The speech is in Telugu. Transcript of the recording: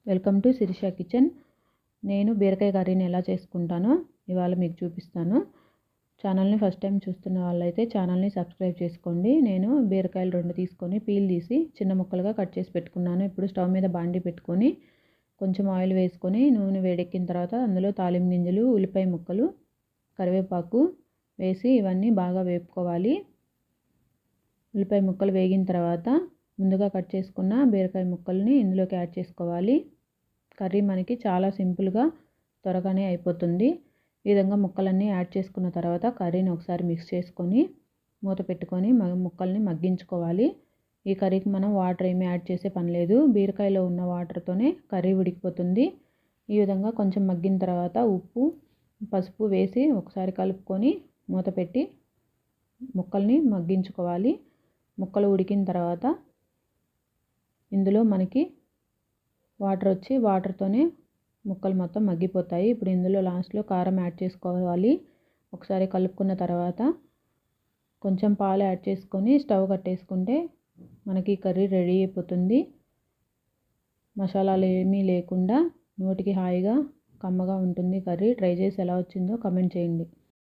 Welcome to Sirisha kitchen. నేను బీరకాయ కర్రీని ఎలా చేసుకుంటానో ఇవాళ మీకు చూపిస్తాను. ఛానల్ని ఫస్ట్ టైం చూస్తున్న వాళ్ళైతే ఛానల్ని సబ్స్క్రైబ్ చేసుకోండి. నేను బీరకాయలు 2 తీసుకొని పీల్ తీసి చిన్న ముక్కలుగా కట్ చేసి పెట్టుకున్నాను. ఇప్పుడు స్టవ్ మీద బాండి పెట్టుకొని కొంచెం ఆయిల్ వేసుకొని నూనె వేడెక్కిన తర్వాత అందులో తాలింపు గింజలు, ఉల్లిపాయ ముక్కలు, కరివేపాకు వేసి ఇవన్నీ బాగా వేపుకోవాలి. ఉల్లిపాయ ముక్కలు వేగిన తర్వాత ముందుగా కట్ చేసుకున్న బీరకాయ ముక్కల్ని ఇందులోకి యాడ్ చేసుకోవాలి. కర్రీ మనకి చాలా సింపుల్గా త్వరగానే అయిపోతుంది. ఈ విధంగా ముక్కలన్నీ యాడ్ చేసుకున్న తర్వాత కర్రీని ఒకసారి మిక్స్ చేసుకొని మూత పెట్టుకొని ముక్కల్ని మగ్గించుకోవాలి. ఈ కర్రీకి మనం వాటర్ ఏమీ యాడ్ చేసే పని లేదు. బీరకాయలో ఉన్న వాటర్తోనే కర్రీ ఉడికిపోతుంది. ఈ విధంగా కొంచెం మగ్గిన తర్వాత ఉప్పు, పసుపు వేసి ఒకసారి కలుపుకొని మూత పెట్టి ముక్కల్ని మగ్గించుకోవాలి. ముక్కలు ఉడికిన తర్వాత ఇందులో మనకి వాటర్ వచ్చి వాటర్తోనే ముక్కలు మొత్తం మగ్గిపోతాయి. ఇప్పుడు ఇందులో లాస్ట్లో కారం యాడ్ చేసుకోవాలి. ఒకసారి కలుపుకున్న తర్వాత కొంచెం పాలు యాడ్ చేసుకొని స్టవ్ కట్టేసుకుంటే మనకి కర్రీ రెడీ అయిపోతుంది. మసాలాలు ఏమీ లేకుండా నోటికి హాయిగా కమ్మగా ఉంటుంది కర్రీ. ట్రై చేసి ఎలా వచ్చిందో కామెంట్ చేయండి.